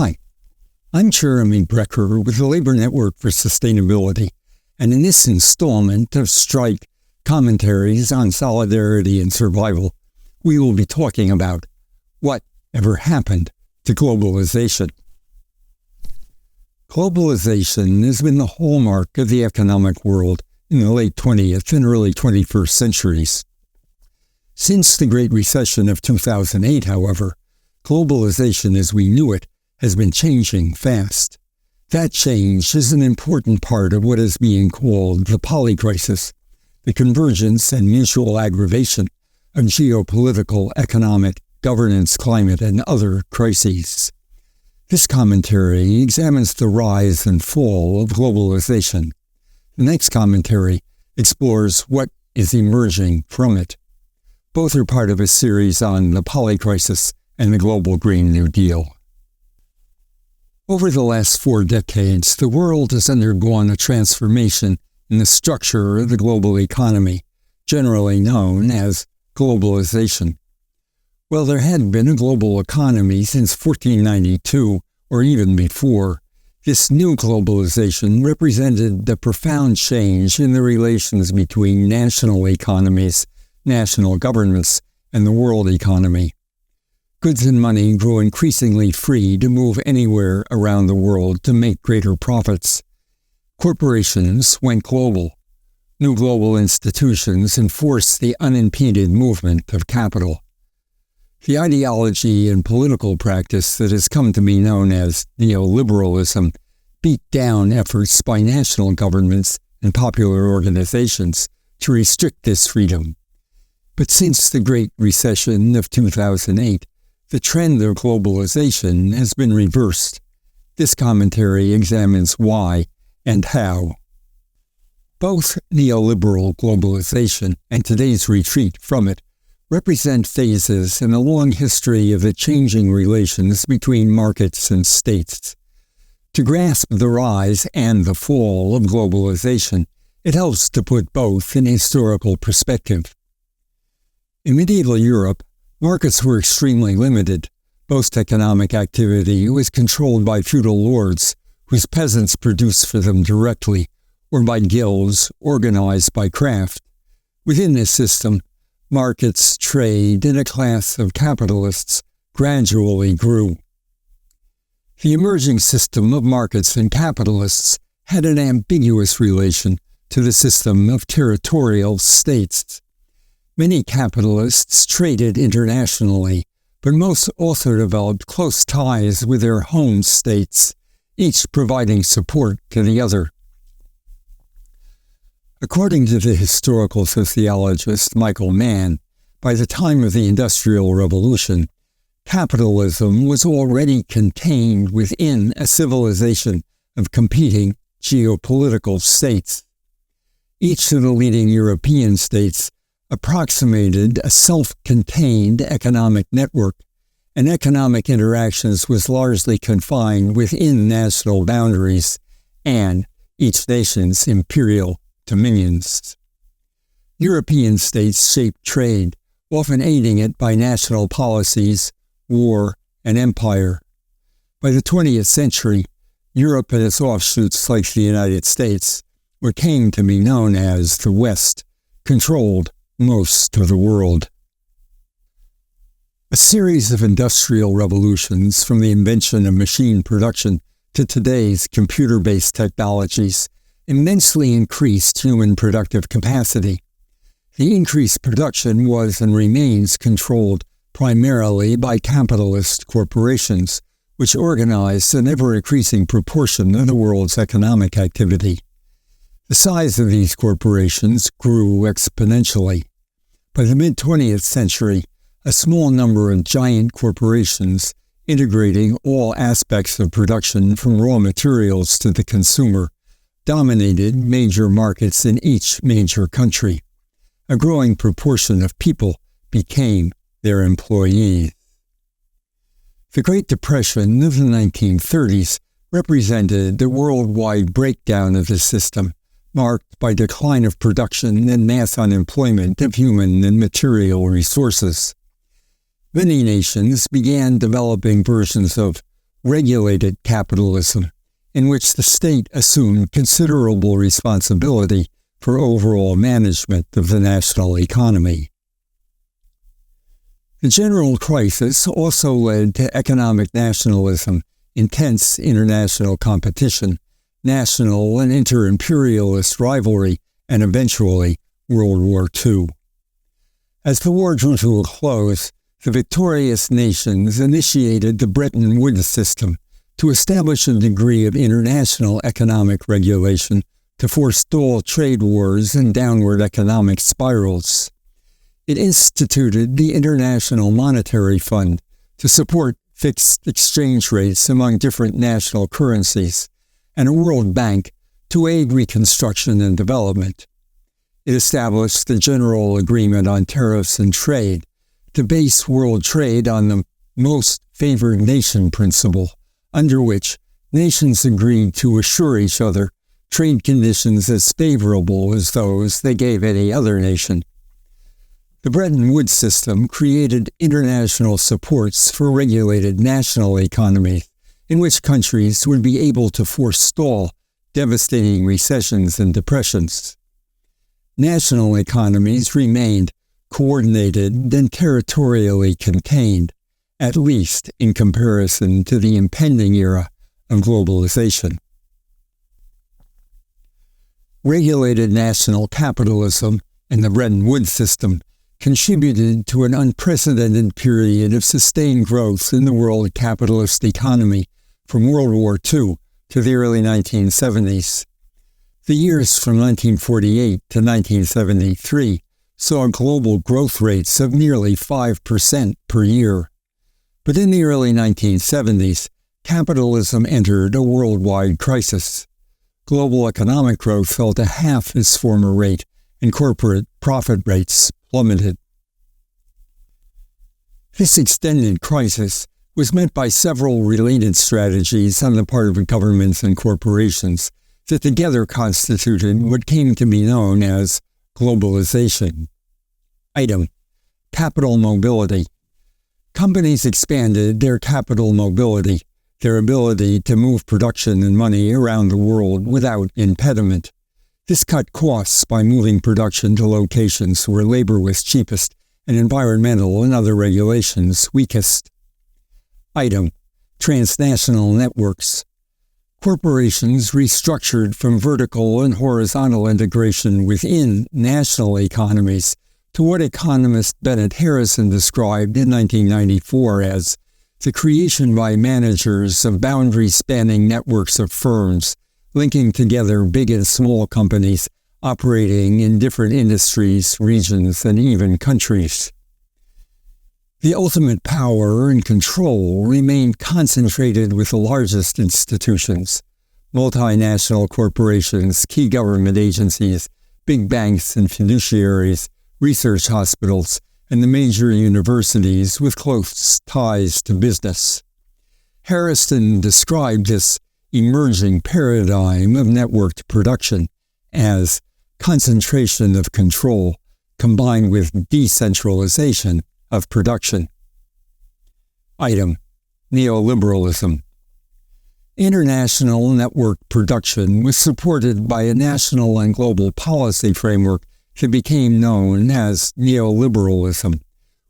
Hi, I'm Jeremy Brecker with the Labor Network for Sustainability, and in this installment of Strike Commentaries on Solidarity and Survival, we will be talking about what ever happened to globalization. Globalization has been the hallmark of the economic world in the late 20th and early 21st centuries. Since the Great Recession of 2008, however, globalization as we knew it has been changing fast. That change is an important part of what is being called the Polycrisis, the convergence and mutual aggravation of geopolitical, economic, governance, climate, and other crises. This commentary examines the rise and fall of globalization. The next commentary explores what is emerging from it. Both are part of a series on the Polycrisis and the Global Green New Deal. Over the last 4 decades, the world has undergone a transformation in the structure of the global economy, generally known as globalization. While there had been a global economy since 1492, or even before, this new globalization represented a profound change in the relations between national economies, national governments, and the world economy. Goods and money grew increasingly free to move anywhere around the world to make greater profits. Corporations went global. New global institutions enforced the unimpeded movement of capital. The ideology and political practice that has come to be known as neoliberalism beat down efforts by national governments and popular organizations to restrict this freedom. But since the Great Recession of 2008, the trend of globalization has been reversed. This commentary examines why and how. Both neoliberal globalization and today's retreat from it represent phases in a long history of the changing relations between markets and states. To grasp the rise and the fall of globalization, it helps to put both in historical perspective. In medieval Europe, markets were extremely limited. Most economic activity was controlled by feudal lords, whose peasants produced for them directly, or by guilds organized by craft. Within this system, markets, trade, and a class of capitalists gradually grew. The emerging system of markets and capitalists had an ambiguous relation to the system of territorial states. Many capitalists traded internationally, but most also developed close ties with their home states, each providing support to the other. According to the historical sociologist Michael Mann, by the time of the Industrial Revolution, capitalism was already contained within a civilization of competing geopolitical states. Each of the leading European states approximated a self-contained economic network, and economic interactions was largely confined within national boundaries and each nation's imperial dominions. European states shaped trade, often aiding it by national policies, war, and empire. By the 20th century, Europe and its offshoots like the United States, what came to be known as the West, controlled most of the world. A series of industrial revolutions, from the invention of machine production to today's computer-based technologies, immensely increased human productive capacity. The increased production was and remains controlled primarily by capitalist corporations, which organize an ever-increasing proportion of the world's economic activity. The size of these corporations grew exponentially. By the mid-20th century, a small number of giant corporations, integrating all aspects of production from raw materials to the consumer, dominated major markets in each major country. A growing proportion of people became their employees. The Great Depression of the 1930s represented the worldwide breakdown of the system, marked by decline of production and mass unemployment of human and material resources. Many nations began developing versions of regulated capitalism, in which the state assumed considerable responsibility for overall management of the national economy. The general crisis also led to economic nationalism, intense international competition, national and inter-imperialist rivalry, and eventually World War II. As the war drew to a close, the victorious nations initiated the Bretton Woods system to establish a degree of international economic regulation to forestall trade wars and downward economic spirals. It instituted the International Monetary Fund to support fixed exchange rates among different national currencies, and a World Bank to aid reconstruction and development. It established the General Agreement on Tariffs and Trade to base world trade on the most favored nation principle, under which nations agreed to assure each other trade conditions as favorable as those they gave any other nation. The Bretton Woods system created international supports for regulated national economies, in which countries would be able to forestall devastating recessions and depressions. National economies remained coordinated and territorially contained, at least in comparison to the impending era of globalization. Regulated national capitalism and the Bretton Woods system contributed to an unprecedented period of sustained growth in the world capitalist economy from World War II to the early 1970s. The years from 1948 to 1973 saw global growth rates of nearly 5% per year. But in the early 1970s, capitalism entered a worldwide crisis. Global economic growth fell to half its former rate, and corporate profit rates plummeted. This extended crisis was met by several related strategies on the part of governments and corporations that together constituted what came to be known as globalization. Item: capital mobility. Companies expanded their capital mobility, their ability to move production and money around the world without impediment. This cut costs by moving production to locations where labor was cheapest and environmental and other regulations weakest. Item: transnational networks. Corporations restructured from vertical and horizontal integration within national economies to what economist Bennett Harrison described in 1994 as the creation by managers of boundary-spanning networks of firms linking together big and small companies operating in different industries, regions, and even countries. The ultimate power and control remained concentrated with the largest institutions, multinational corporations, key government agencies, big banks and fiduciaries, research hospitals, and the major universities with close ties to business. Harrison described this emerging paradigm of networked production as concentration of control combined with decentralization of production. Item: neoliberalism. International network production was supported by a national and global policy framework that became known as neoliberalism,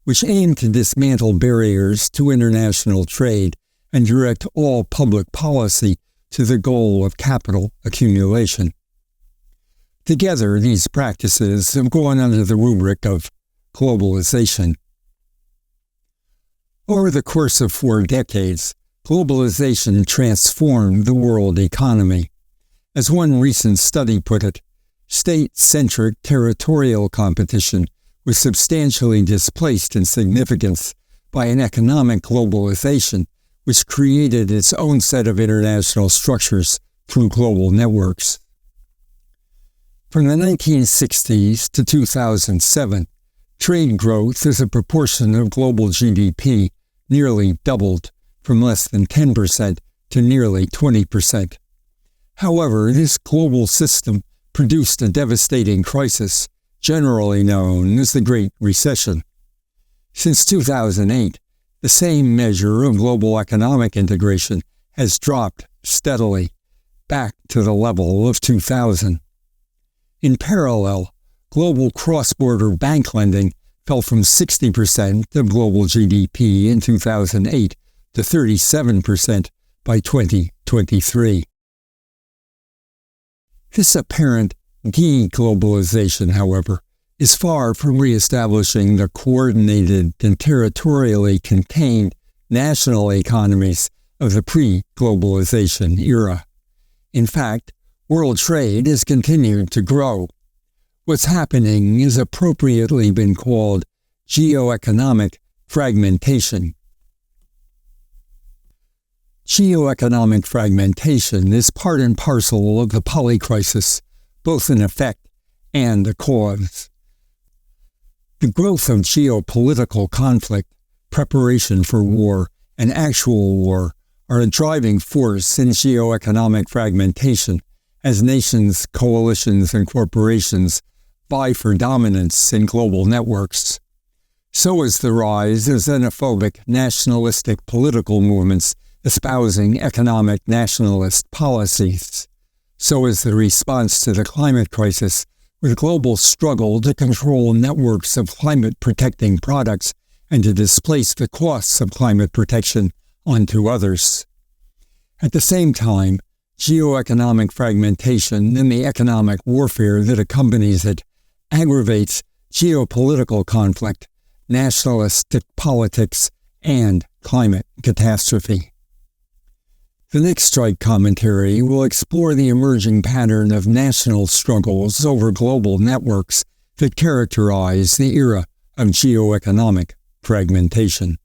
which aimed to dismantle barriers to international trade and direct all public policy to the goal of capital accumulation. Together, these practices have gone under the rubric of globalization. Over the course of 4 decades, globalization transformed the world economy. As one recent study put it, state-centric territorial competition was substantially displaced in significance by an economic globalization which created its own set of international structures through global networks. From the 1960s to 2007, trade growth as a proportion of global GDP nearly doubled, from less than 10% to nearly 20%. However, this global system produced a devastating crisis, generally known as the Great Recession. Since 2008, the same measure of global economic integration has dropped steadily back to the level of 2000. In parallel, global cross-border bank lending fell from 60% of global GDP in 2008 to 37% by 2023. This apparent de-globalization, however, is far from reestablishing the coordinated and territorially contained national economies of the pre-globalization era. In fact, world trade has continued to grow. What's happening has appropriately been called geoeconomic fragmentation. Geoeconomic fragmentation is part and parcel of the Polycrisis, both an effect and a cause. The growth of geopolitical conflict, preparation for war, and actual war are a driving force in geoeconomic fragmentation as nations, coalitions, and corporations vie for dominance in global networks. So is the rise of xenophobic, nationalistic political movements espousing economic nationalist policies. So is the response to the climate crisis, with global struggle to control networks of climate-protecting products and to displace the costs of climate protection onto others. At the same time, geoeconomic fragmentation and the economic warfare that accompanies it aggravates geopolitical conflict, nationalistic politics, and climate catastrophe. The next Strike commentary will explore the emerging pattern of national struggles over global networks that characterize the era of geoeconomic fragmentation.